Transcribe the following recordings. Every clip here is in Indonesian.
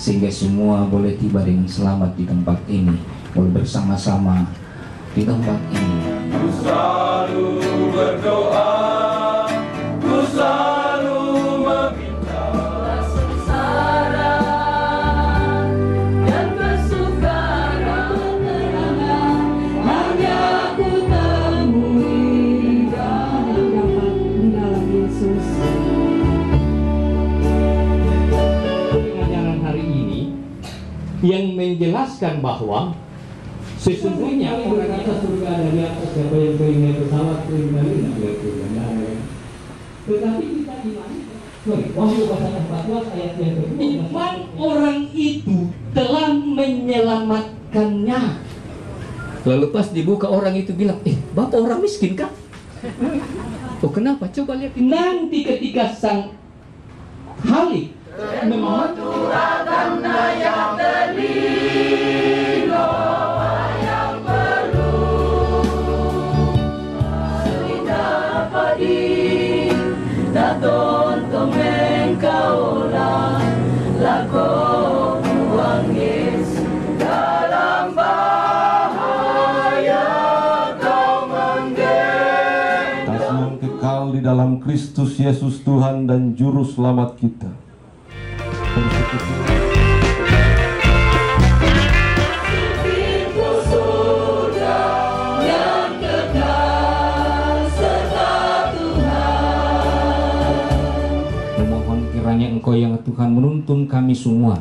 sehingga semua boleh tiba dengan selamat di tempat ini, boleh bersama-sama di tempat ini. Ku selalu berdoa, ku selalu meminta sengsara dan bersukara hanya ku temui di dalam Yesus. Pengajaran hari ini yang menjelaskan bahwa sesungguhnya orang kata surga ada di atas, siapa yang pengen pesawat dari tetapi kita imani, Wahyu pasal 14 ayat yang kedua, iman orang itu telah menyelamatkannya. Lalu pas dibuka orang itu bilang, Bapak orang miskin kah? Oh kenapa? Coba lihat nanti ketika sang Halik memang yang kekal di dalam Kristus Yesus Tuhan dan Juru Selamat kita. Memohon kiranya Engkau yang Tuhan menuntun kami semua,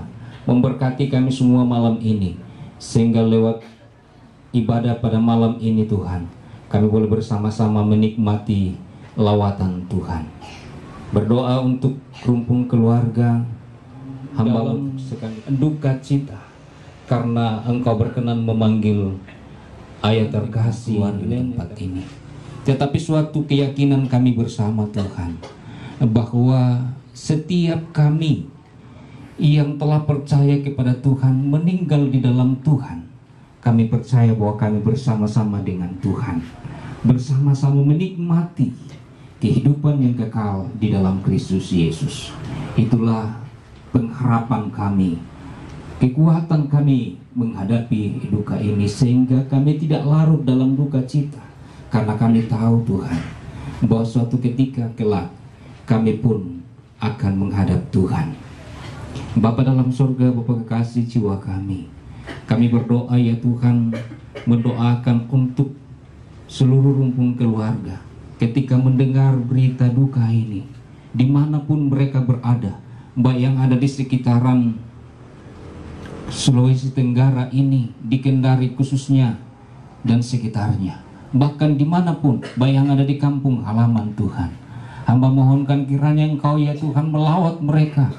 memberkati kami semua malam ini, sehingga lewat ibadah pada malam ini Tuhan, kami boleh bersama-sama menikmati lawatan Tuhan. Berdoa untuk rumpun keluarga hamba sekali duka cita karena Engkau berkenan memanggil ayat terkasih di tempat ini. Tetapi suatu keyakinan kami bersama Tuhan, bahwa setiap kami yang telah percaya kepada Tuhan, meninggal di dalam Tuhan, kami percaya bahwa kami bersama-sama dengan Tuhan, bersama-sama menikmati kehidupan yang kekal di dalam Kristus Yesus. Itulah pengharapan kami, kekuatan kami menghadapi duka ini, sehingga kami tidak larut dalam duka cita, karena kami tahu Tuhan bahwa suatu ketika kelak kami pun akan menghadap Tuhan. Bapa dalam surga, Bapa kekasih jiwa kami berdoa ya Tuhan, mendoakan untuk seluruh rumpun keluarga ketika mendengar berita duka ini, dimanapun mereka berada, baik yang ada di sekitaran Sulawesi Tenggara ini, di Kendari khususnya dan sekitarnya, bahkan dimanapun, baik yang ada di kampung halaman Tuhan. Hamba mohonkan kiranya Engkau ya Tuhan melawat mereka,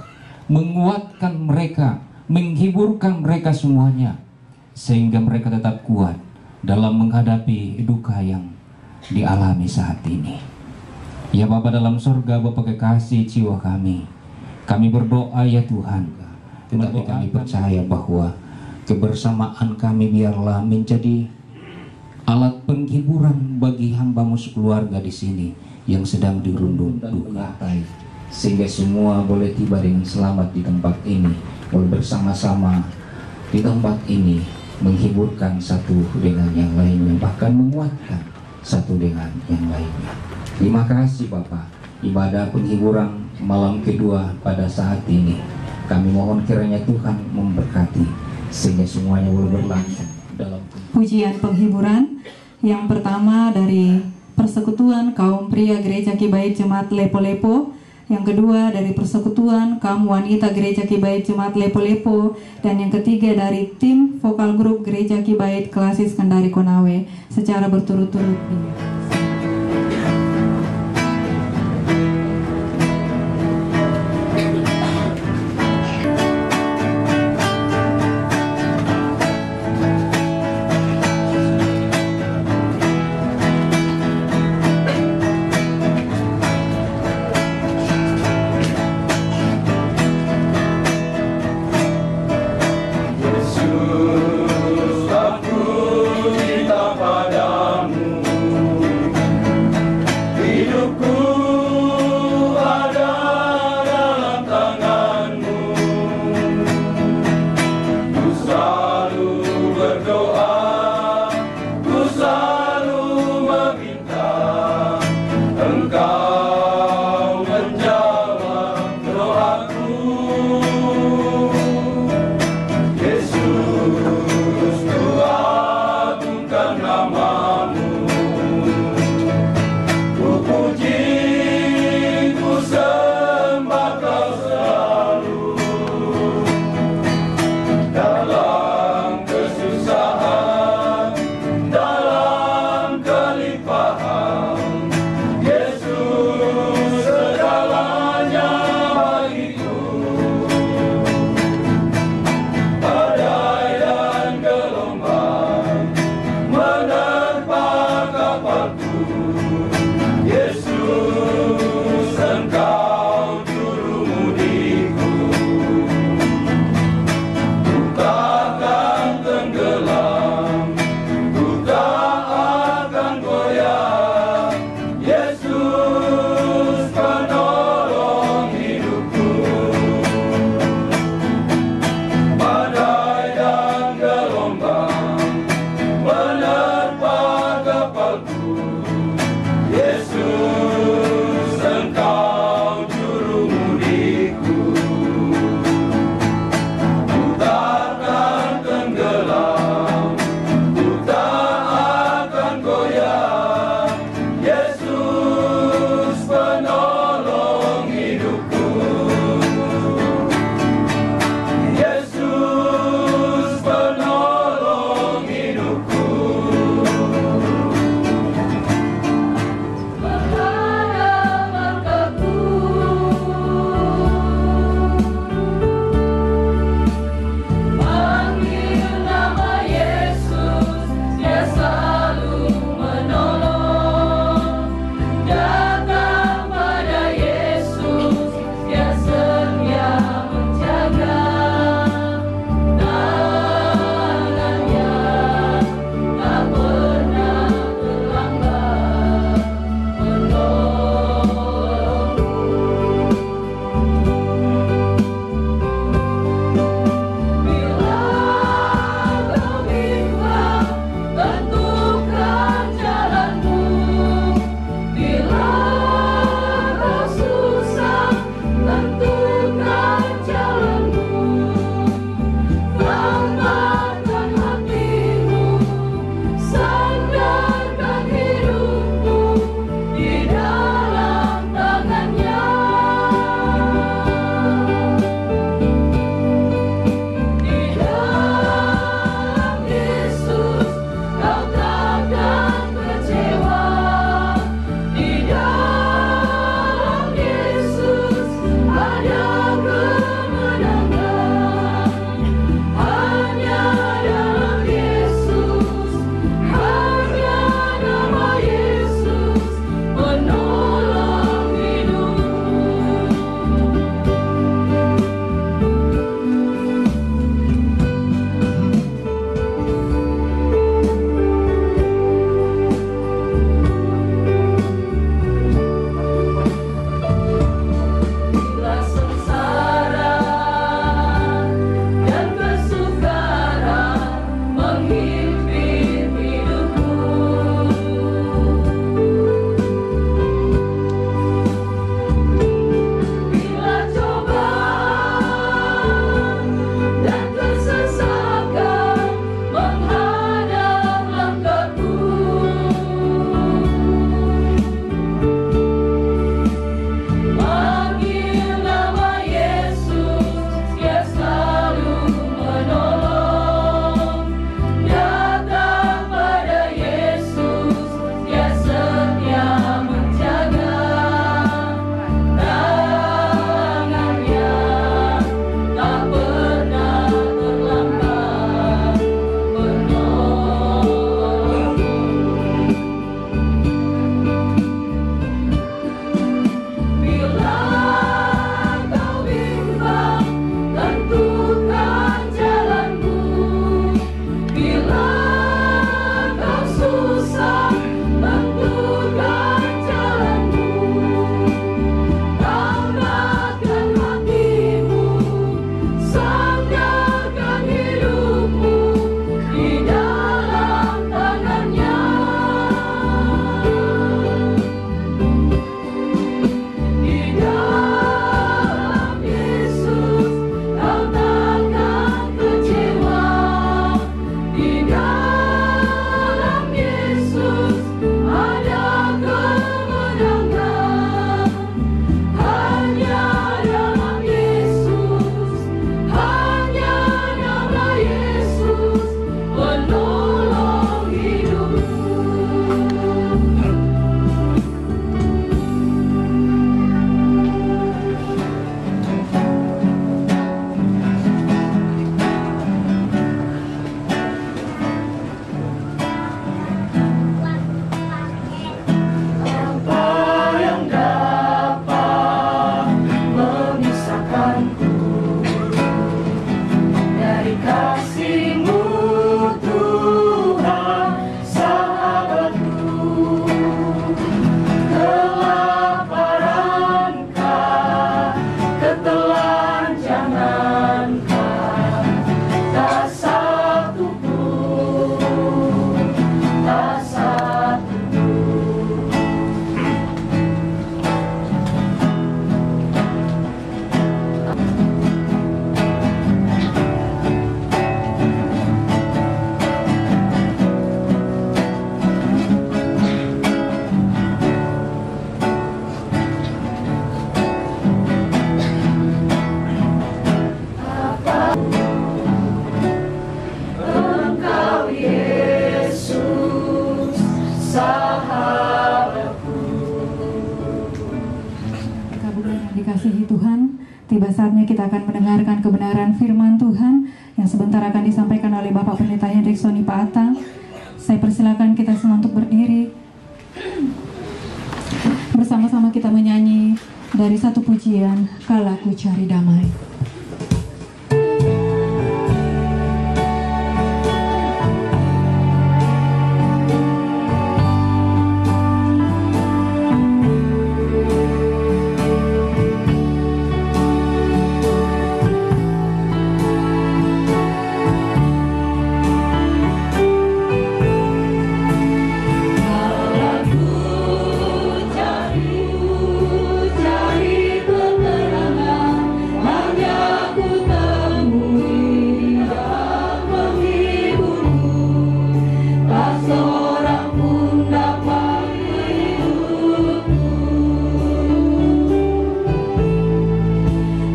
menguatkan mereka, menghiburkan mereka semuanya, sehingga mereka tetap kuat dalam menghadapi duka yang dialami saat ini. Ya Bapa dalam surga, Bapa kekasih jiwa kami berdoa ya Tuhan, tetapi kami percaya bahwa kebersamaan kami biarlah menjadi alat penghiburan bagi hamba-Mu sekeluarga di sini yang sedang dirundung duka, sehingga semua boleh tiba dengan selamat di tempat ini, boleh bersama-sama di tempat ini menghiburkan satu dengan yang lainnya, bahkan menguatkan satu dengan yang lainnya. Terima kasih Bapa. Ibadah penghiburan malam kedua pada saat ini, kami mohon kiranya Tuhan memberkati, sehingga semuanya boleh berlangsung dalam pujian penghiburan. Yang pertama dari Persekutuan Kaum Pria Gereja Kibait Jemaat Lepo-Lepo, yang kedua dari Persekutuan Kaum Wanita Gereja Kibait Jemaat Lepo-Lepo, dan yang ketiga dari tim vokal grup Gereja Kibait Klasis Kendari Konawe, secara berturut-turut. Yesus, aku cinta padamu. kasih-Mu Tuhan sahabatku. Kelaparan, ketelanjangan, tak satu pun, tak satu pun. Engkau Yesus sahabatku. Kabupaten yang dikasihi Tuhan, tiba saatnya kita akan mendengarkan kebenaran firman Tuhan yang sebentar akan disampaikan oleh Bapak Pendeta Hendrik Soni Paata. Saya persilakan kita semua untuk berdiri. Bersama-sama kita menyanyi dari satu pujian, Kala Ku Cari Damai. Cari keterangan, hanya ku temui yang menghiburmu. Tak seorang pun dapat menghidupku.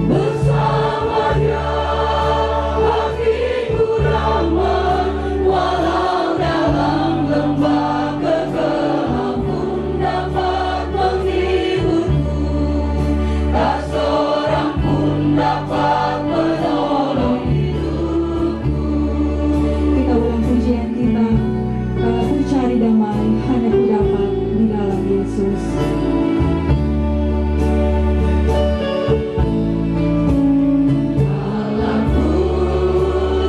Bersamanya hatiku ramai, walau dalam lembah kegelap pun dapat menghiburku. Tak seorang pun dapat menolong hidupku. Kita ulang pujian kita, Kala Ku Cari Damai, hanya ku dapat di dalam Yesus. Ku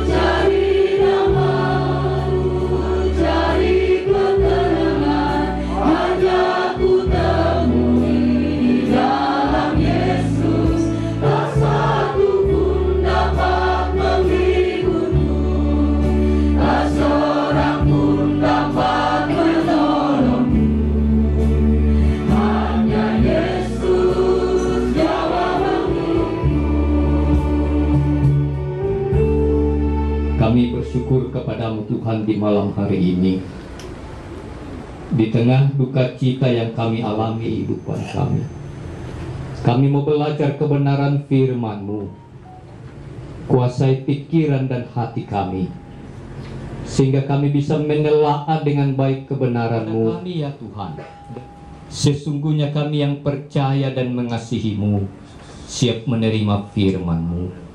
cari damai, ku cari ketenangan, hanya ku temui di dalam Yesus. Tak satu pun dapat menghiburku, tak seorang pun dapat menolongku. Hanya Yesus jawabanku. Kami bersyukur kepadamu Tuhan di malam hari ini. Di tengah duka cita yang kami alami kehidupan kami mau belajar kebenaran firman-Mu. Kuasai pikiran dan hati kami, sehingga kami bisa menelaah dengan baik kebenaran-Mu. Kami ya Tuhan, sesungguhnya kami yang percaya dan mengasihi-Mu, siap menerima firman-Mu.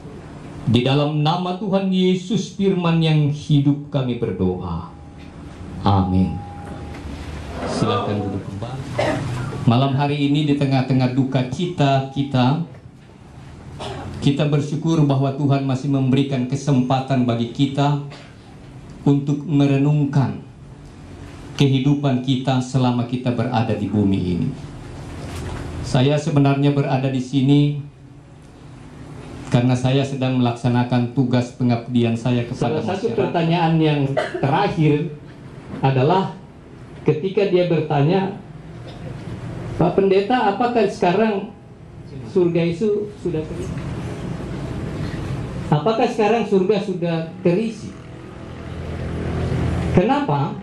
Di dalam nama Tuhan Yesus firman yang hidup kami berdoa. Amin. Silakan duduk kembali. Malam hari ini di tengah-tengah duka cita kita bersyukur bahwa Tuhan masih memberikan kesempatan bagi kita untuk merenungkan kehidupan kita selama kita berada di bumi ini. Saya sebenarnya berada di sini karena saya sedang melaksanakan tugas pengabdian saya kepada masyarakat. Salah satu pertanyaan yang terakhir adalah ketika dia bertanya, Pak Pendeta, apakah sekarang surga itu sudah terisi? Apakah sekarang surga sudah terisi? Kenapa?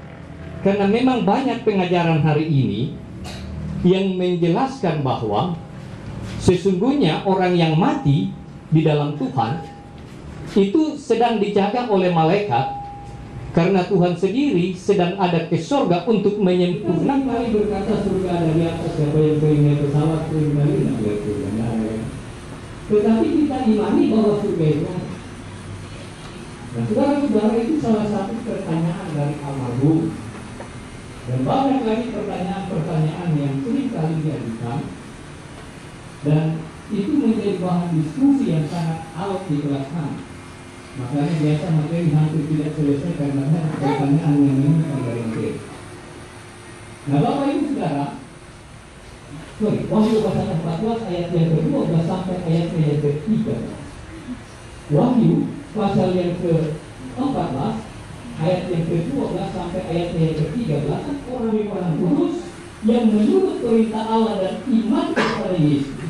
Karena memang banyak pengajaran hari ini yang menjelaskan bahwa sesungguhnya orang yang mati di dalam Tuhan itu sedang dijaga oleh malaikat, karena Tuhan sendiri sedang ada ke surga untuk menyempurnakan. Mari berkata surga ada di atas, siapa yang pengen pesawat dari surga. Tetapi kita imani bahwa surga itu ada. Nah, saudara-saudara, itu salah satu pertanyaan dari almarhum. Dan banyak lagi pertanyaan-pertanyaan yang sering kali diajukan, dan itu menjadi bahan diskusi yang sangat alot di kelas kami. Makanya biasa materi hampir tidak selesai karena pertanyaan yang ini dari materi. Nah, Bapak Ibu Saudara, Wahyu pasal 14 ayat yang ke-12 sampai ayat yang ke-13. Wahyu pasal yang ke-14 ayat yang ke-12 sampai ayat yang ke-13, orang-orang kudus yang menurut perintah Allah dan iman kepada Yesus.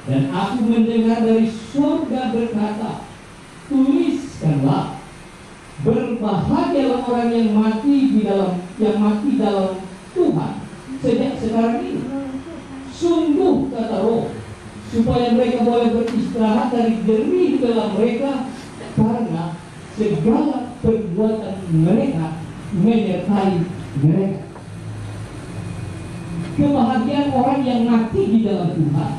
Dan aku mendengar dari surga berkata, tuliskanlah, berbahagialah orang yang mati dalam Tuhan sejak sekarang ini. Sungguh, kata Roh, supaya mereka boleh beristirahat dari jerih dalam mereka, karena segala perbuatan mereka menyertai mereka. Kebahagiaan orang yang mati di dalam Tuhan.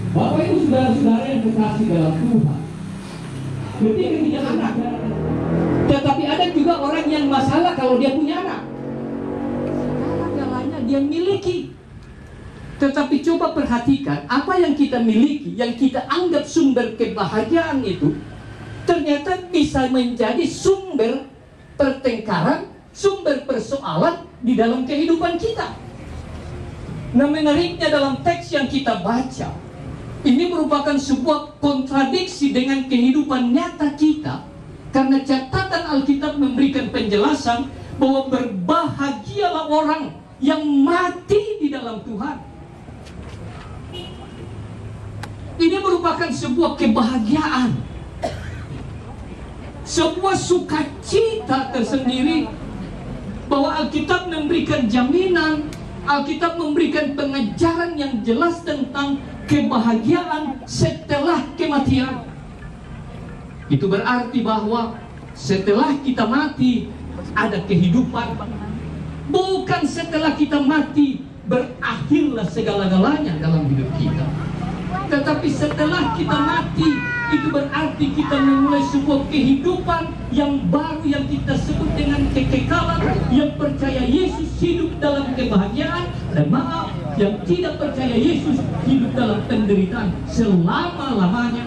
Bapak Ibu saudara-saudara yang kekasih dalam Tuhan, ketika punya anak, tetapi ada juga orang yang masalah kalau dia punya anak, segala-galanya dia miliki. Tetapi coba perhatikan, apa yang kita miliki, yang kita anggap sumber kebahagiaan itu, ternyata bisa menjadi sumber pertengkaran, sumber persoalan di dalam kehidupan kita. Nah, menariknya dalam teks yang kita baca, ini merupakan sebuah kontradiksi dengan kehidupan nyata kita. Karena catatan Alkitab memberikan penjelasan bahwa berbahagialah orang yang mati di dalam Tuhan. Ini merupakan sebuah kebahagiaan, sebuah sukacita tersendiri, bahwa Alkitab memberikan jaminan, Alkitab memberikan pengajaran yang jelas tentang kebahagiaan setelah kematian. Itu berarti bahwa setelah kita mati ada kehidupan. Bukan setelah kita mati berakhirlah segala-galanya dalam hidup kita. Tetapi setelah kita mati, itu berarti kita memulai sebuah kehidupan yang baru, yang kita sebut dengan kekekalan. Yang percaya Yesus hidup dalam kebahagiaan, dan maaf, yang tidak percaya Yesus hidup dalam penderitaan selama-lamanya.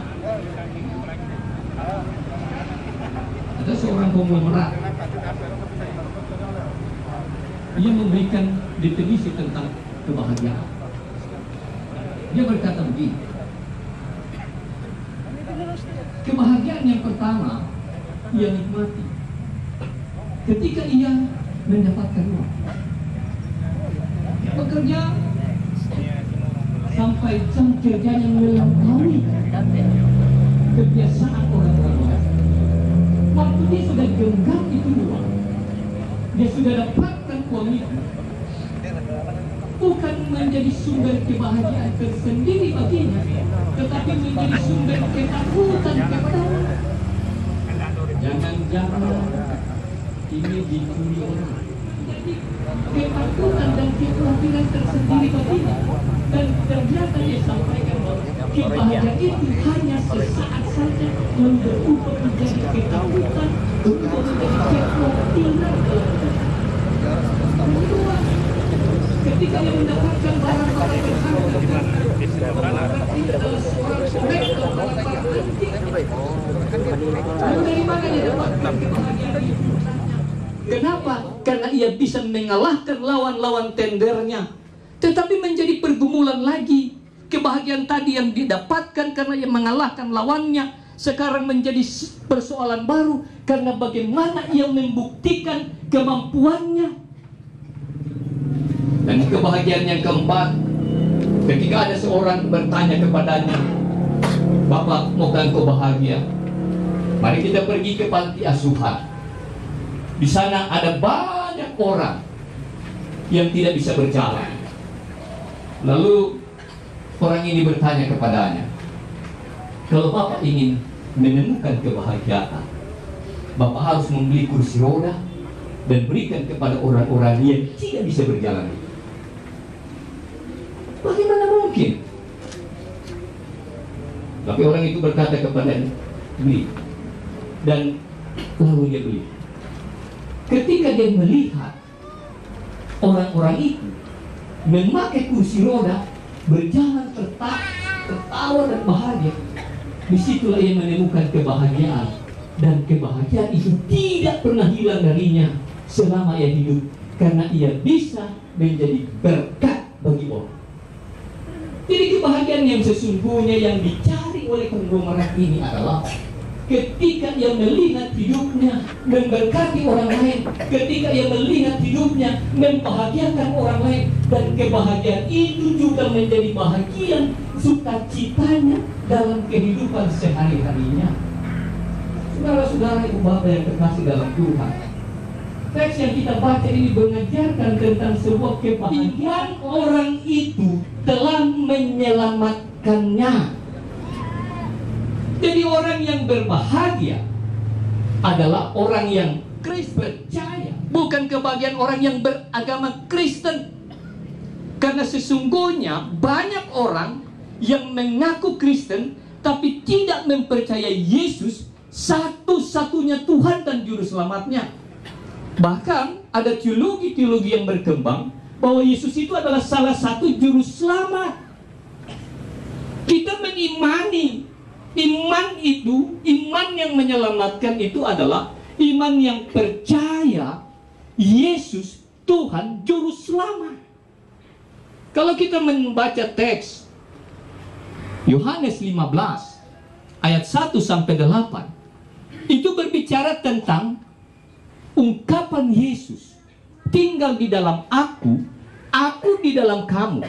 Ada seorang konglomerat, dia memberikan definisi tentang kebahagiaan. Dia berkata begini, kebahagiaan yang pertama ia nikmati ketika ia mendapatkan uang. Dia bekerja sampai jam kerjanya melampaui kebiasaan orang-orang lain. Waktu dia sudah genggam itu uang, dia sudah dapatkan uang itu, bukan menjadi sumber kebahagiaan tersendiri baginya, tetapi menjadi sumber ketakutan kepadanya. Jangan-jangan ini dicuri orang. Jadi ketakutan dan kekhawatiran tersendiri baginya. Dan ternyata dia sampaikan bahwa kebahagiaan itu hanya sesaat saja, lalu berubah menjadi ketakutan, berubah menjadi kekhawatiran dalam hidup. Ketika dia mendapatkan barang-barang berharga, ini adalah seorang kolektor barang-barang antik. Lalu dari mana dia dapatkan kebahagiaan itu? Kenapa? Karena ia bisa mengalahkan lawan-lawan tendernya. Tetapi menjadi pergumulan lagi. Kebahagiaan tadi yang didapatkan karena ia mengalahkan lawannya, sekarang menjadi persoalan baru. Karena bagaimana ia membuktikan kemampuannya. Dan kebahagiaan yang keempat, ketika ada seorang bertanya kepadanya, Bapak, maukah engkau bahagia? Mari kita pergi ke panti asuhan. Di sana ada banyak orang yang tidak bisa berjalan. Lalu orang ini bertanya kepadanya, kalau Bapak ingin menemukan kebahagiaan, Bapak harus membeli kursi roda dan berikan kepada orang-orang yang tidak bisa berjalan. Bagaimana mungkin? Tapi orang itu berkata kepadanya, beli. Dan lalu dia beli. Ketika dia melihat orang-orang itu memakai kursi roda, berjalan tertawa dan bahagia, disitulah ia menemukan kebahagiaan. Dan kebahagiaan itu tidak pernah hilang darinya selama ia hidup, karena ia bisa menjadi berkat bagi orang. Jadi kebahagiaan yang sesungguhnya yang dicari oleh konglomerat ini adalah ketika ia melihat hidupnya memberkati orang lain, ketika ia melihat hidupnya membahagiakan orang lain, dan kebahagiaan itu juga menjadi bahagian sukacitanya dalam kehidupan sehari-harinya. Saudara-saudara, ibu bapak yang terkasih dalam Tuhan, teks yang kita baca ini mengajarkan tentang sebuah kebahagiaan. Orang itu telah menyelamatkannya. Jadi orang yang berbahagia adalah orang yang Kristen, percaya, bukan kebahagiaan orang yang beragama Kristen. Karena sesungguhnya banyak orang yang mengaku Kristen tapi tidak mempercayai Yesus satu-satunya Tuhan dan Juru Selamatnya. Bahkan ada teologi-teologi yang berkembang bahwa Yesus itu adalah salah satu Juru Selamat. Kita mengimani iman itu, iman yang menyelamatkan itu adalah iman yang percaya Yesus Tuhan Juru Selamat. Kalau kita membaca teks Yohanes 15 ayat 1 sampai 8, itu berbicara tentang ungkapan Yesus, tinggal di dalam aku di dalam kamu,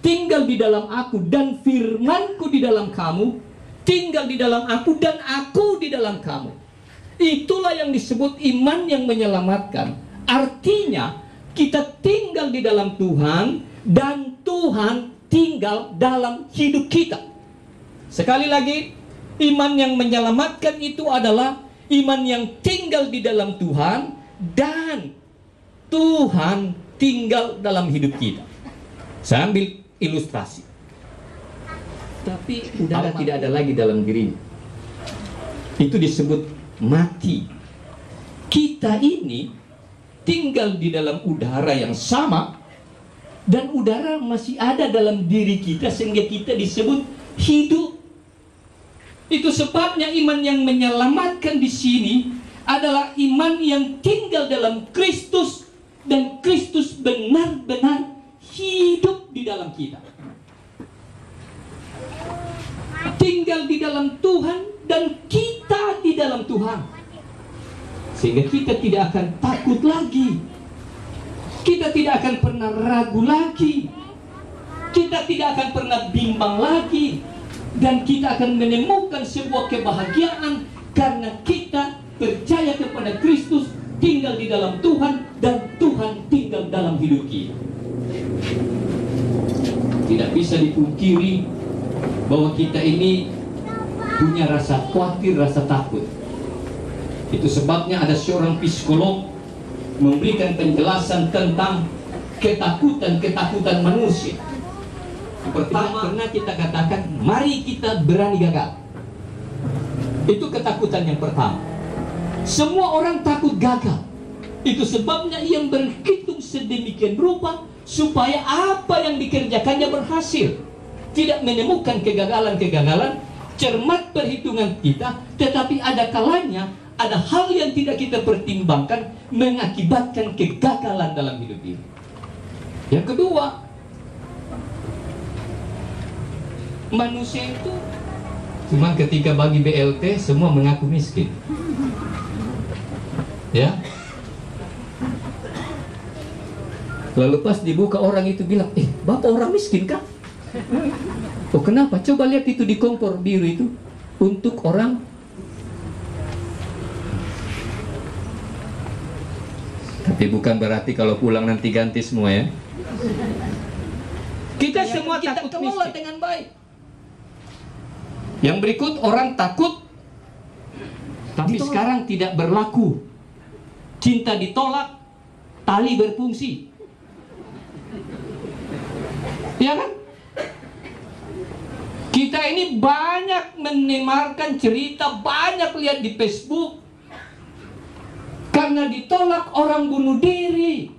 tinggal di dalam aku, dan firmanku di dalam kamu, tinggal di dalam aku, dan aku di dalam kamu. Itulah yang disebut iman yang menyelamatkan. Artinya kita tinggal di dalam Tuhan dan Tuhan tinggal dalam hidup kita. Sekali lagi, iman yang menyelamatkan itu adalah iman yang tinggal di dalam Tuhan dan Tuhan tinggal dalam hidup kita. Saya ambil ilustrasi. Tapi udara tidak ada lagi dalam dirinya. Itu disebut mati. Kita ini tinggal di dalam udara yang sama, dan udara masih ada dalam diri kita sehingga kita disebut hidup. Itu sebabnya iman yang menyelamatkan di sini adalah iman yang tinggal dalam Kristus, dan Kristus benar-benar hidup di dalam kita. Tinggal di dalam Tuhan dan kita di dalam Tuhan. Sehingga kita tidak akan takut lagi. Kita tidak akan pernah ragu lagi. Kita tidak akan pernah bimbang lagi. Dan kita akan menemukan sebuah kebahagiaan karena kita percaya kepada Kristus, tinggal di dalam Tuhan, dan Tuhan tinggal dalam hidup kita. Tidak bisa dipungkiri bahwa kita ini punya rasa khawatir, rasa takut. Itu sebabnya ada seorang psikolog memberikan penjelasan tentang ketakutan manusia. Pertama, pernah kita katakan, mari kita berani gagal. Itu ketakutan yang pertama. Semua orang takut gagal. Itu sebabnya ia berhitung sedemikian rupa supaya apa yang dikerjakannya berhasil. Tidak menemukan kegagalan-kegagalan, cermat perhitungan kita, tetapi ada kalanya ada hal yang tidak kita pertimbangkan mengakibatkan kegagalan dalam hidup ini. Yang kedua, manusia itu cuma ketika bagi BLT semua mengaku miskin. Ya. Lalu pas dibuka orang itu bilang, Bapak orang miskin kah? Oh kenapa? Coba lihat itu di kompor biru itu untuk orang. Tapi bukan berarti kalau pulang nanti ganti semua ya. Kita semua takut miskin dengan baik. Yang berikut orang takut tapi sekarang tidak berlaku. Cinta ditolak, tali berfungsi. Ya kan? Kita ini banyak menyebarkan cerita, banyak lihat di Facebook. Karena ditolak orang bunuh diri.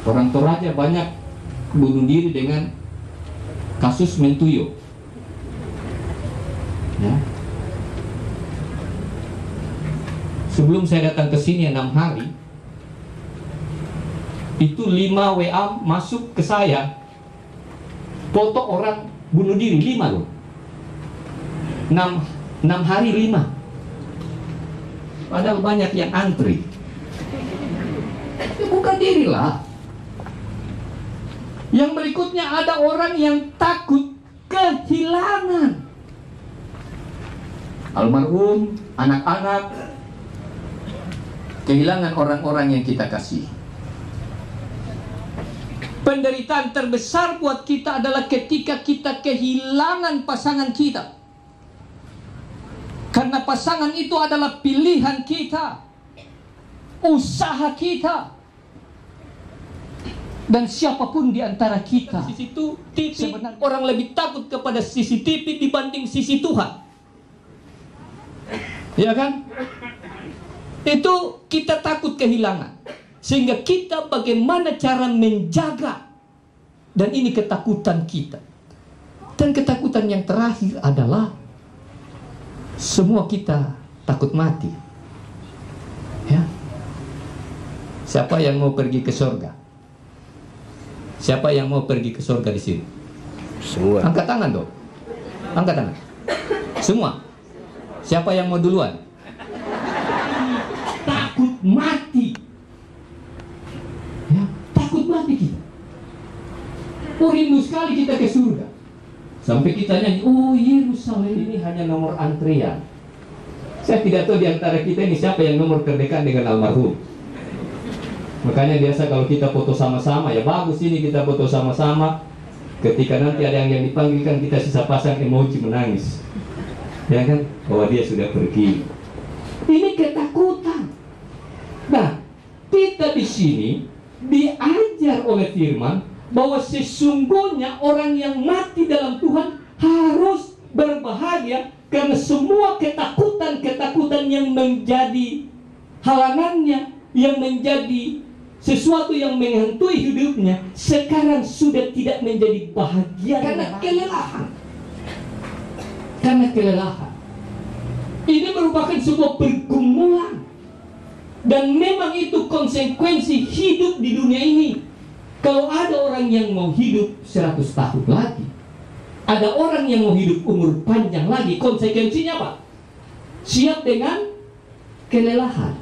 Orang Toraja banyak bunuh diri dengan kasus Mentuyo. Ya. Sebelum saya datang ke sini 6 hari, itu 5 WA masuk ke saya, foto orang bunuh diri 5 loh. 6 hari 5. Padahal banyak yang antri. Ya, bukan dirilah. Yang berikutnya ada orang yang takut kehilangan. Almarhum, anak-anak, kehilangan orang-orang yang kita kasih. Penderitaan terbesar buat kita adalah ketika kita kehilangan pasangan kita. Karena pasangan itu adalah pilihan kita, usaha kita. Dan siapapun di antara kita, sebenarnya orang lebih takut kepada CCTV dibanding sisi Tuhan. Ya kan? Itu kita takut kehilangan. Sehingga kita bagaimana cara menjaga. Dan ini ketakutan kita. Dan ketakutan yang terakhir adalah semua kita takut mati. Ya. Siapa yang mau pergi ke surga? Siapa yang mau pergi ke surga di sini? Semua. Angkat tangan dong. Angkat tangan. Semua. Siapa yang mau duluan? Takut mati. Ya, takut mati kita. Oh, rindu sekali kita ke surga. Sampai kita nyanyi, oh Yerusalem ini hanya nomor antrian. Saya tidak tahu di antara kita ini siapa yang nomor terdekat dengan almarhum. Makanya biasa kalau kita foto sama-sama, ya bagus ini kita foto sama-sama. Ketika nanti ada yang dipanggilkan, kita sisa pasang emoji menangis. Ya kan? Bahwa dia sudah pergi. Ini ketakutan. Nah, kita di sini diajar oleh firman bahwa sesungguhnya orang yang mati dalam Tuhan harus berbahagia, karena semua ketakutan-ketakutan yang menjadi halangannya, yang menjadi sesuatu yang menghantui hidupnya, sekarang sudah tidak menjadi bahagia karena kelelahan. Karena kelelahan. Ini merupakan sebuah pergumulan. Dan memang itu konsekuensi hidup di dunia ini. Kalau ada orang yang mau hidup 100 tahun lagi, ada orang yang mau hidup umur panjang lagi, konsekuensinya apa? Siap dengan kelelahan.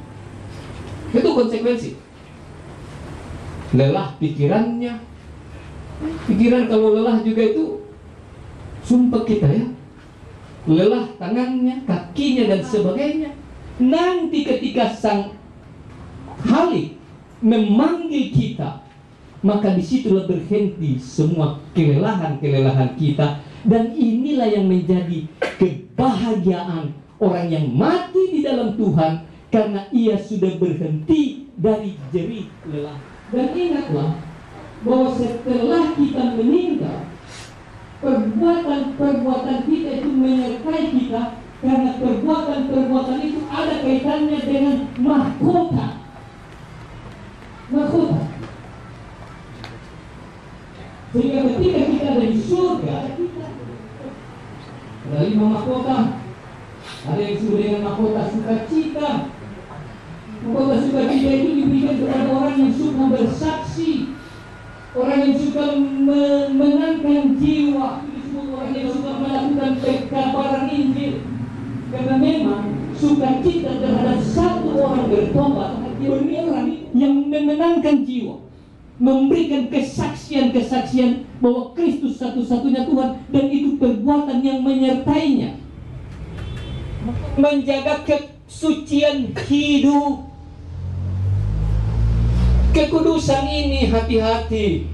Itu konsekuensi. Lelah pikirannya. Pikiran kalau lelah juga itu sumpah kita ya. Lelah tangannya, kakinya dan sebagainya. Nanti ketika sang Halik memanggil kita, maka disitulah berhenti semua kelelahan-kelelahan kita. Dan inilah yang menjadi kebahagiaan orang yang mati di dalam Tuhan, karena ia sudah berhenti dari jerih lelah. Dan ingatlah bahwa setelah kita meninggal, perbuatan-perbuatan kita itu menyertai kita, karena perbuatan-perbuatan itu ada kaitannya dengan mahkota. Mahkota. Sehingga ketika kita ada di surga, ada 5 mahkota. Ada yang disebut dengan mahkota sukacita. Mahkota sukacita itu diberikan kepada orang yang suka bersaksi, orang yang suka menenangkan jiwa, disebut orang yang suka melakukan pekabaran Injil. Karena memang sukacita terhadap satu orang bertobat, orang yang menenangkan jiwa, memberikan kesaksian-kesaksian bahwa Kristus satu-satunya Tuhan, dan itu perbuatan yang menyertainya. Menjaga kesucian hidup, kekudusan ini, hati-hati.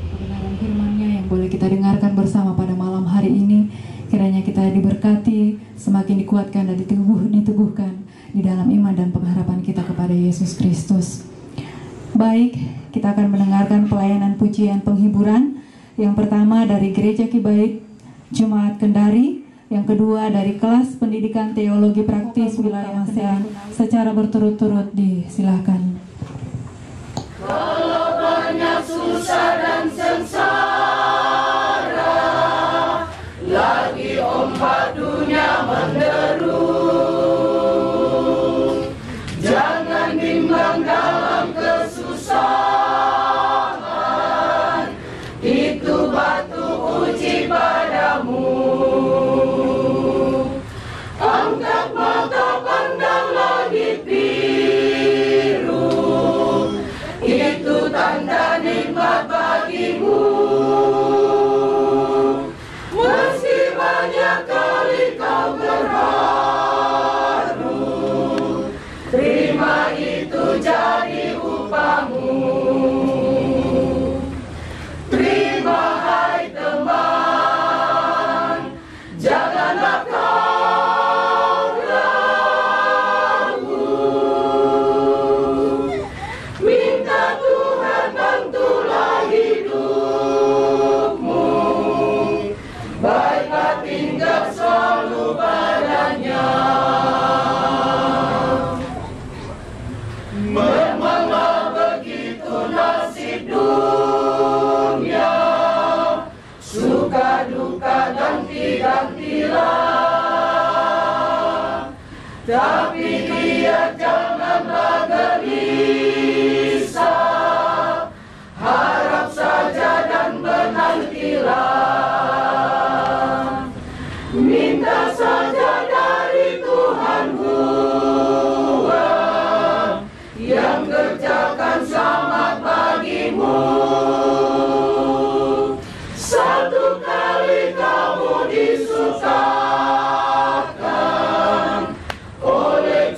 Kebenaran firman-Nya yang boleh kita dengarkan bersama pada malam hari ini, kiranya kita diberkati, semakin dikuatkan dan diteguhkan di dalam iman dan pengharapan kita kepada Yesus Kristus. Baik, kita akan mendengarkan pelayanan pujian penghiburan. Yang pertama dari Gereja Kibait Jemaat Kendari, yang kedua dari kelas pendidikan teologi praktis wilayah ASEAN. Secara berturut-turut disilahkan. Kalau banyak susah dan sengsara, sepatunya menderu. Jangan bimbang dalam kesusahan, itu batu uji padamu. Angkat mata pandang langit biru, itu tanda nikmat bagimu. Meski banyak kali kau berharu, terima itu jadi upahmu. Terima hai teman, janganlah kau ragu. Minta Tuhan bantulah hidupmu, baiklah tinggal selalu padanya. Memanglah begitu nasib dunia, suka duka ganti-gantilah. Tapi dia janganlah gelisah, harap saja dan menantilah. Minta saja dari Tuhan gua, yang kerjakan selamat bagimu. Satu kali kamu disukakan oleh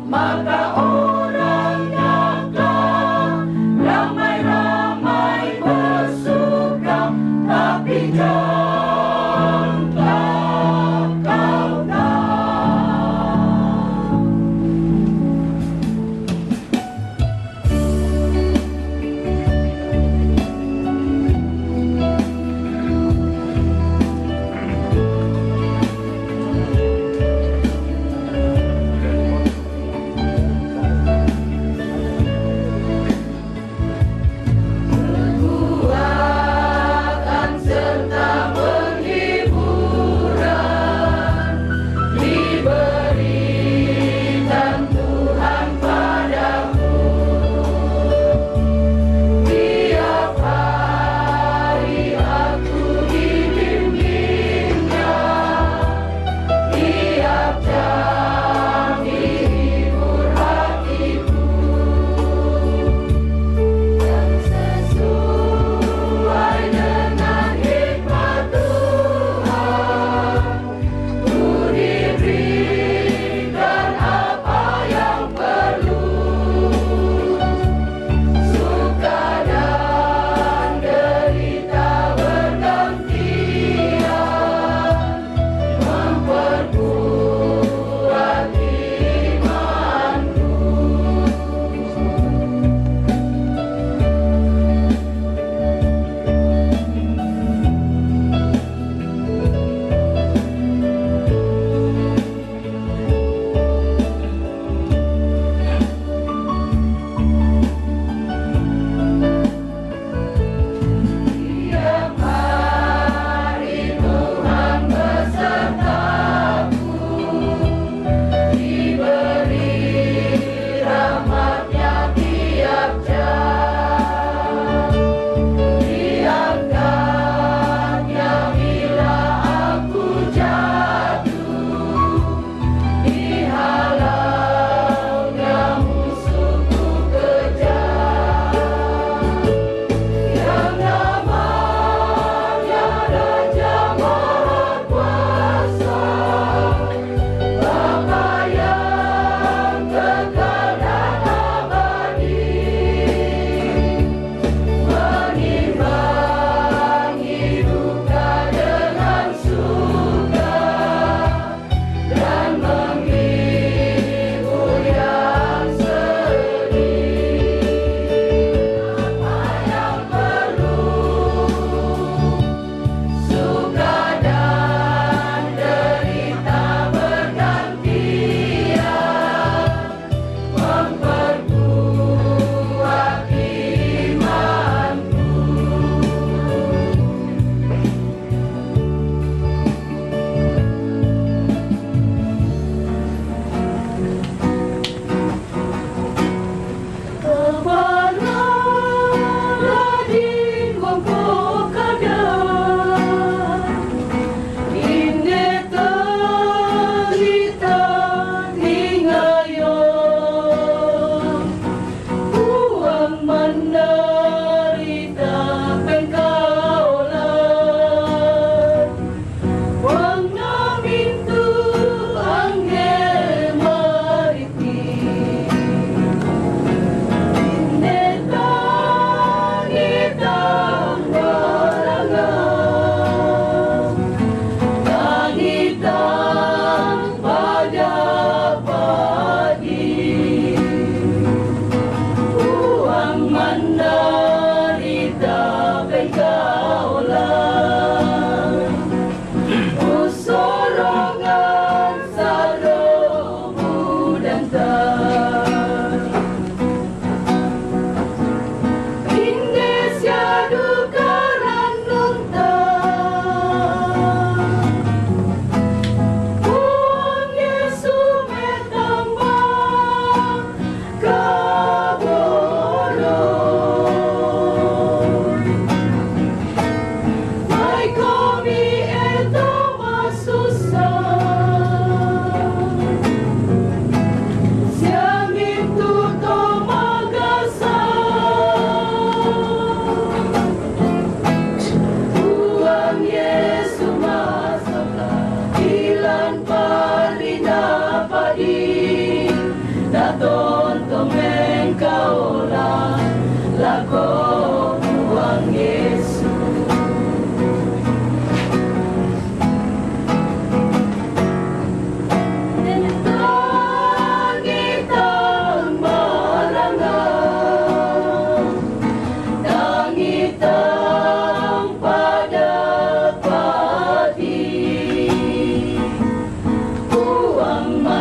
maka orangnya akan ramai-ramai bersuka, tapi janganlah kau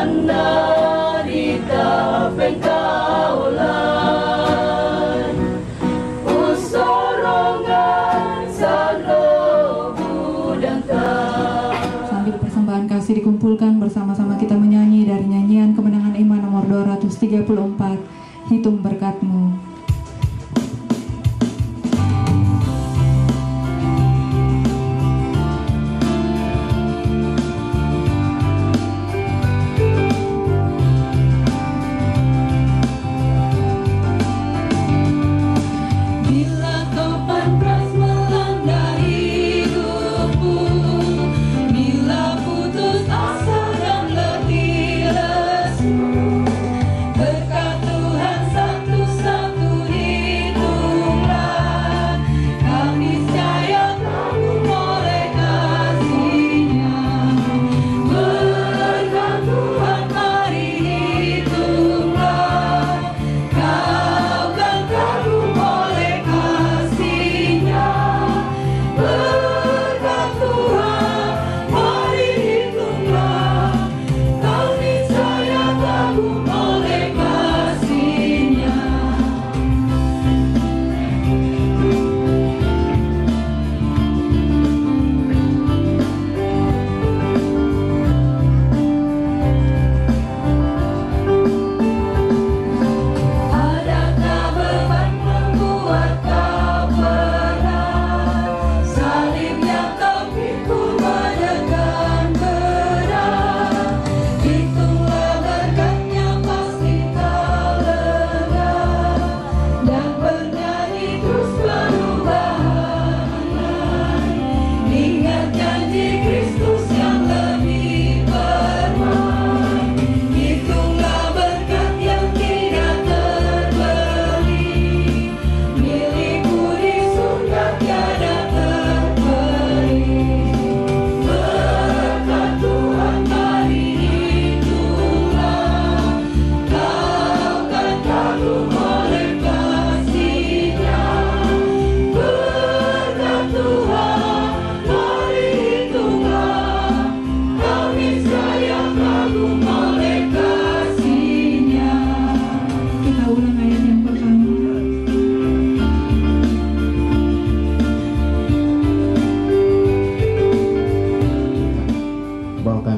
menderita pengkaulan, usorongan salobu dan tak. Sambil persembahan kasih dikumpulkan, bersama-sama kita menyanyi dari nyanyian Kemenangan Iman nomor 234, Hitung Berkat-Mu. Berkat Tuhan satu-satu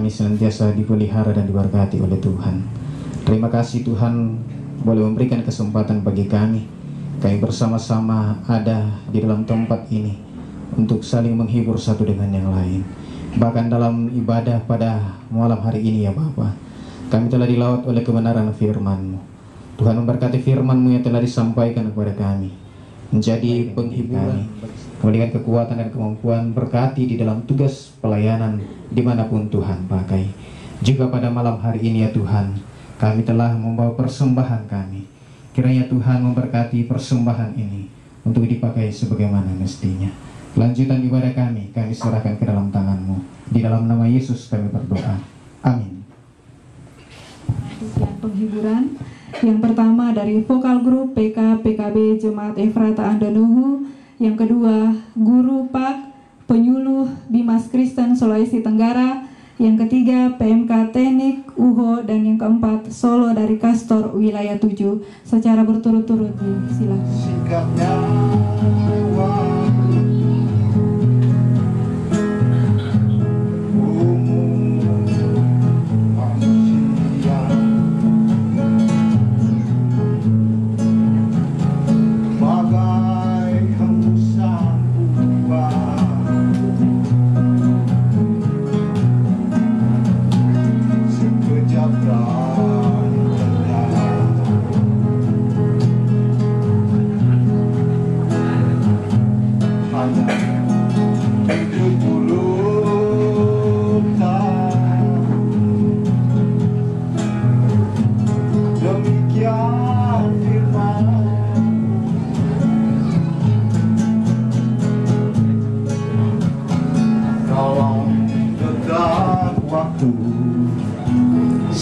senantiasa dipelihara dan diberkati oleh Tuhan. Terima kasih Tuhan boleh memberikan kesempatan bagi kami bersama-sama ada di dalam tempat ini untuk saling menghibur satu dengan yang lain. Bahkan dalam ibadah pada malam hari ini ya Bapa, kami telah dilawat oleh kebenaran firman-Mu. Tuhan memberkati firman-Mu yang telah disampaikan kepada kami, menjadi penghibur kami, memberikan kekuatan dan kemampuan, berkati di dalam tugas pelayanan dimanapun Tuhan pakai. Juga pada malam hari ini ya Tuhan, kami telah membawa persembahan kami. Kiranya Tuhan memberkati persembahan ini untuk dipakai sebagaimana mestinya. Lanjutan ibadah kami serahkan ke dalam tangan-Mu. Di dalam nama Yesus kami berdoa. Amin. Penghiburan yang pertama dari vokal grup PK PKB Jemaat Efrata Andonuhu, yang kedua Guru Pak Penyuluh Bimas Kristen Sulawesi Tenggara, yang ketiga PMK Teknik UHO, dan yang keempat solo dari Kastor Wilayah 7 secara berturut-turut. Silakan. Sikapnya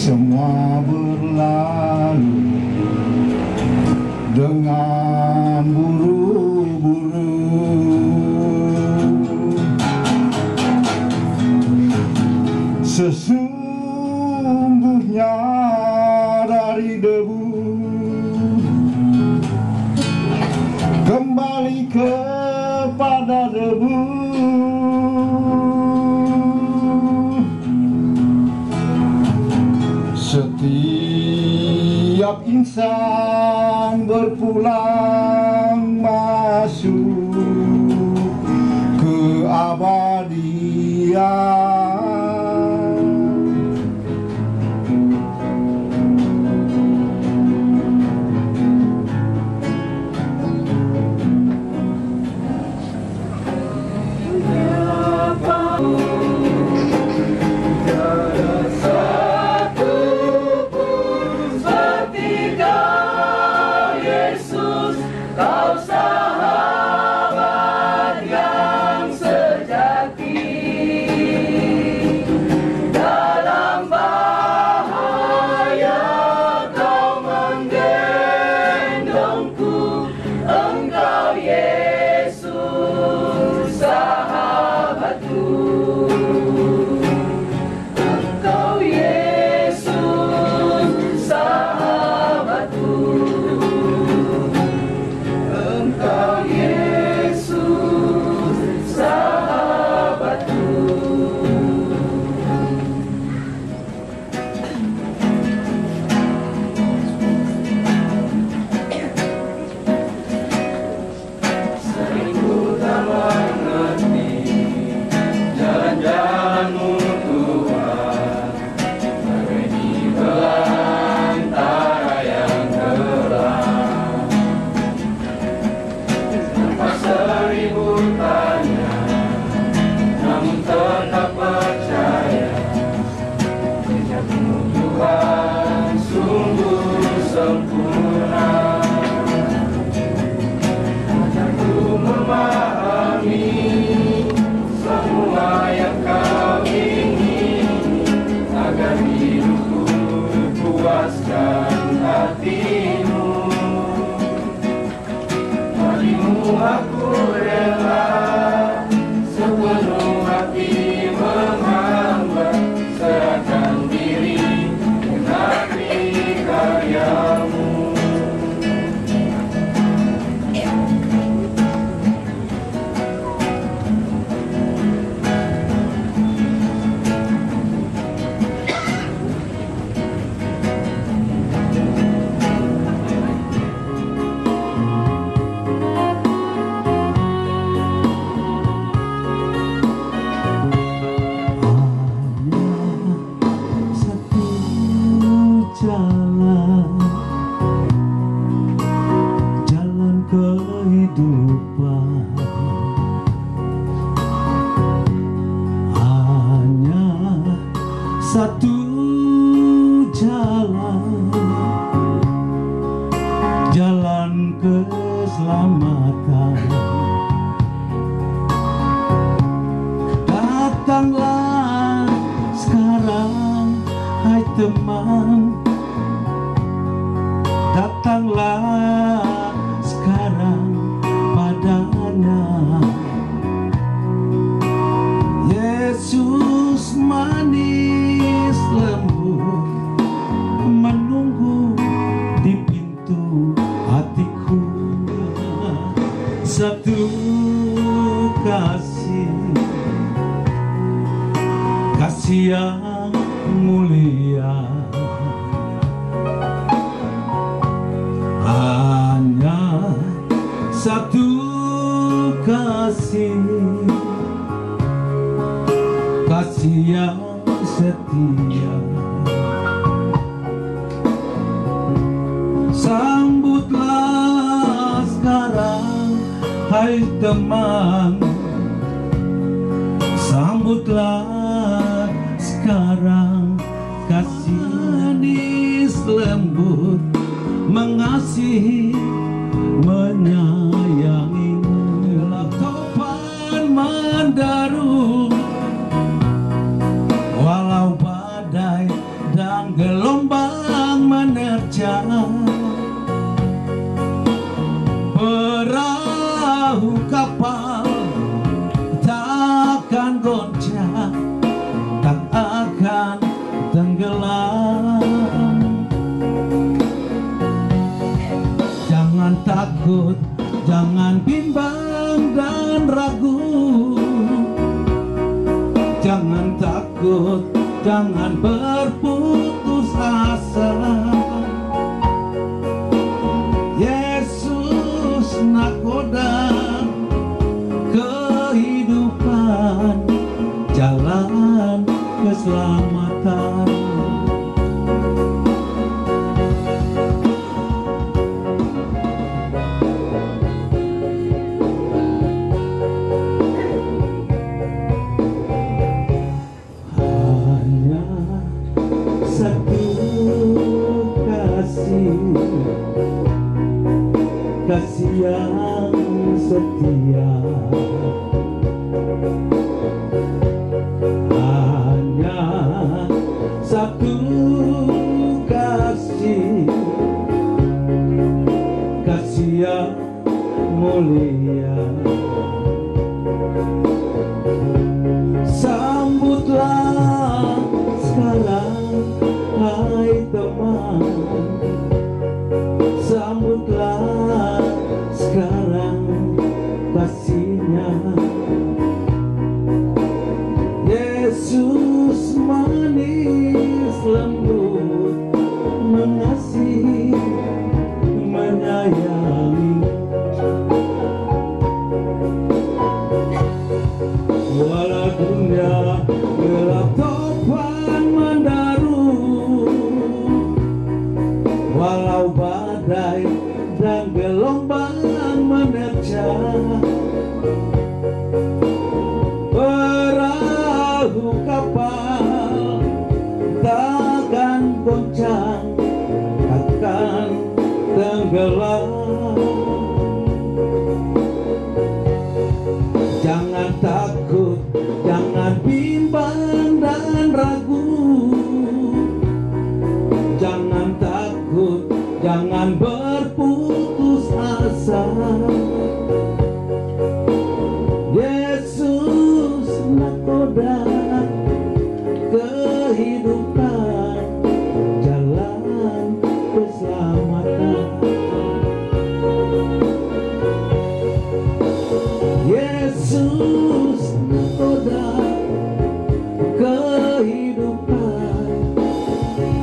semua berlalu dengan buru-buru. Sesungguhnya Setiap insan berpulang masuk ke abadian. Satu jalan, jalan keselamatan. Datanglah sekarang, hai teman. Datanglah sekarang padanya. Yesus manis lembut menunggu di pintu hatiku. Satu kasih, kasih yang mulia, hanya satu kasih, kasih yang setia. Sambutlah sekarang, hai teman. Sambutlah sekarang, kasih manis lembut mengasihi, menyayangimu. Topan menderu, walau badai dan gelombang menerjang, perahu kapal takkan goncang, tak akan tenggelam. Jangan takut, jangan bimbang dan ragu, takut, jangan berputus asa. Yesus nakoda kehidupan, jalan keselamatan. Kasih yang setia, hanya satu kasih, kasih yang mulia. Sambutlah sekarang, hai teman, sambutlah sekarang kasihnya. Yesus manis lembut, mengasihi, menyayangi. Walau dunia gelap topan mendaru, walau badai dan gelombang menerjang, perahu kapal takkan goncang, takkan tenggelam. Jangan takut, jangan bimbang dan ragu, jangan takut, jangan berputus asa. Yesus nakoda kehidupan, jalan keselamatan. Yesus nakoda kehidupan,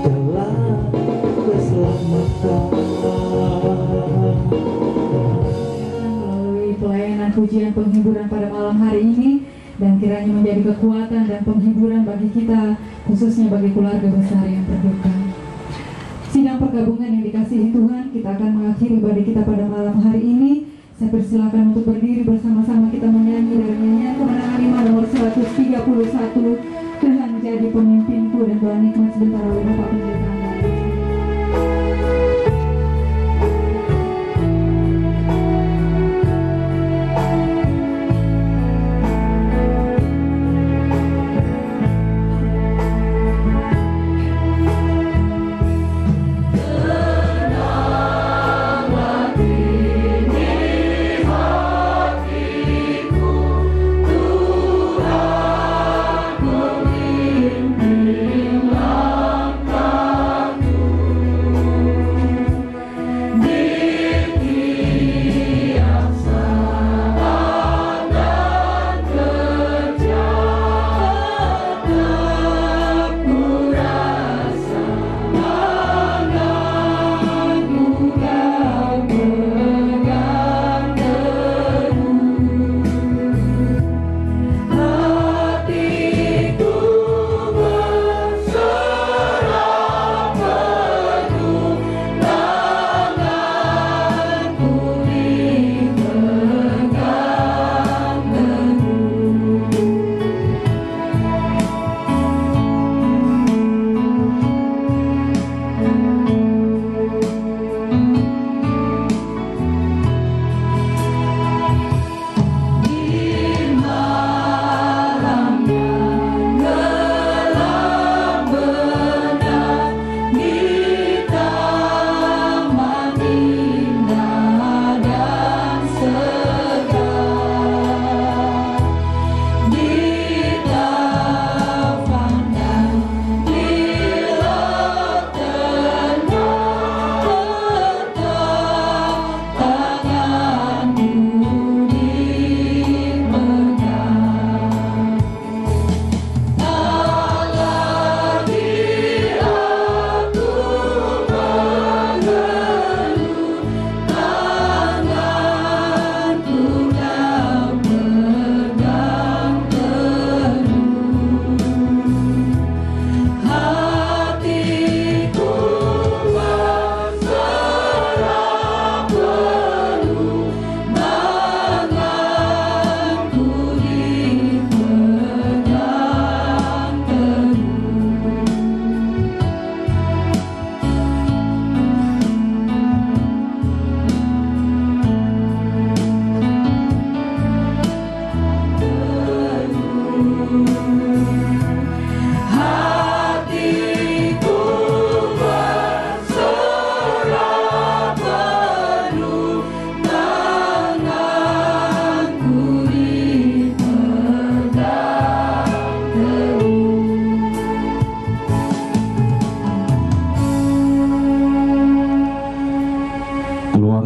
jalan keselamatan. Melalui pelayanan pujian penghiburan pada malam hari ini, dan kiranya menjadi kekuatan dan penghiburan bagi kita, khususnya bagi keluarga besar yang berduka. Sidang pergabungan yang dikasihi Tuhan, kita akan mengakhiri ibadah kita pada malam hari ini. Saya persilakan untuk berdiri bersama-sama kita menyanyi dari nyanyian kemenangan 5 nomor 131, Tuhan jadi pemimpinku, dan Tuhan nikmat sebentar oleh Bapak Pendeta. Tuhan pemimpin langkah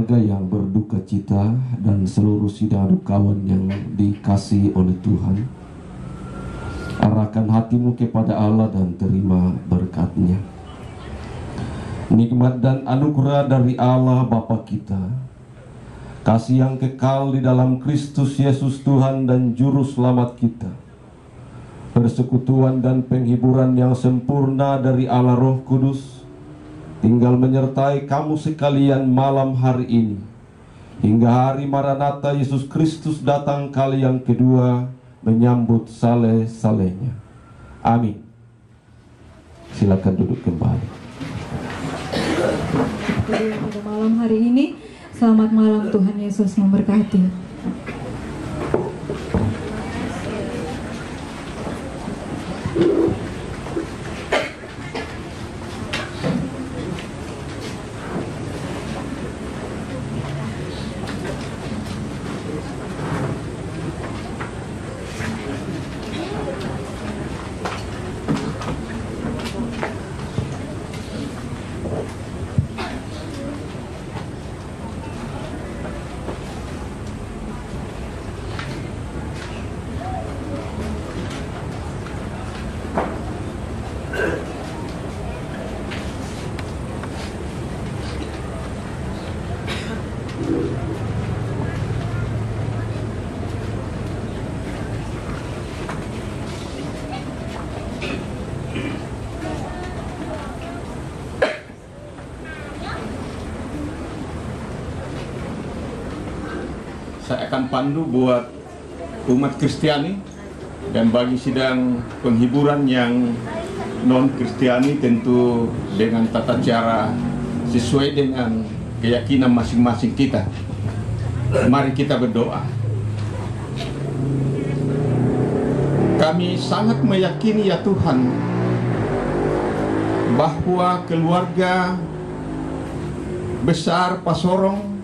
keluarga yang berduka cita dan seluruh sidang kawan yang dikasihi oleh Tuhan. Arahkan hatimu kepada Allah dan terima berkat-Nya. Nikmat dan anugerah dari Allah Bapa kita, kasih yang kekal di dalam Kristus Yesus Tuhan dan Juru Selamat kita, persekutuan dan penghiburan yang sempurna dari Allah Roh Kudus, tinggal menyertai kamu sekalian malam hari ini, hingga hari Maranatha Yesus Kristus datang kali yang kedua, menyambut saleh-salehnya. Amin. Silakan duduk kembali. Pada malam hari ini, selamat malam, Tuhan Yesus memberkati. Saya akan pandu buat umat Kristiani, dan bagi sidang penghiburan yang non-Kristiani tentu dengan tata cara sesuai dengan keyakinan masing-masing kita. Mari kita berdoa. Kami sangat meyakini ya Tuhan, bahwa keluarga besar Pasorong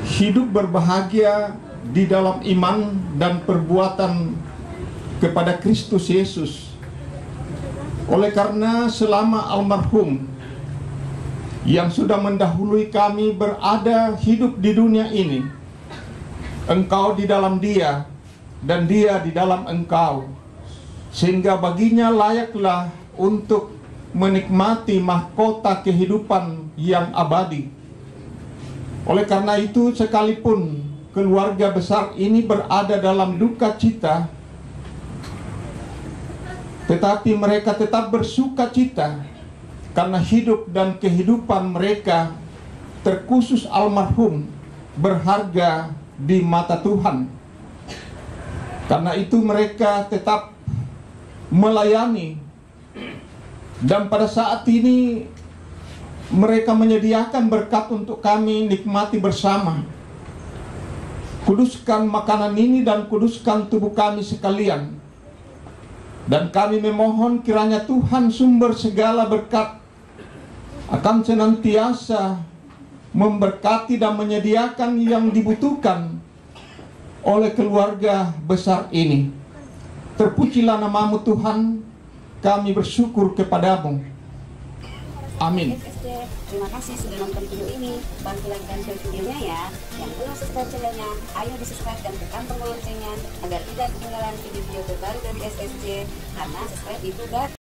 hidup berbahagia di dalam iman dan perbuatan kepada Kristus Yesus. Oleh karena selama almarhum yang sudah mendahului kami berada hidup di dunia ini, Engkau di dalam Dia dan Dia di dalam Engkau, sehingga baginya layaklah untuk menikmati mahkota kehidupan yang abadi. Oleh karena itu, sekalipun keluarga besar ini berada dalam duka cita, tetapi mereka tetap bersuka cita karena hidup dan kehidupan mereka terkhusus almarhum berharga di mata Tuhan. Karena itu mereka tetap melayani, dan pada saat ini mereka menyediakan berkat untuk kami nikmati bersama. Kuduskan makanan ini dan kuduskan tubuh kami sekalian. Dan kami memohon kiranya Tuhan sumber segala berkat akan senantiasa memberkati dan menyediakan yang dibutuhkan oleh keluarga besar ini. Terpujilah nama-Mu Tuhan, kami bersyukur kepadamu. Amin. Terima kasih sudah nonton video ini. Bantu like dan share videonya ya. Yang belum subscribe channelnya, ayo di subscribe dan tekan tombol loncengnya agar tidak ketinggalan video-video terbaru dari SSJ. Karena subscribe itu gratis.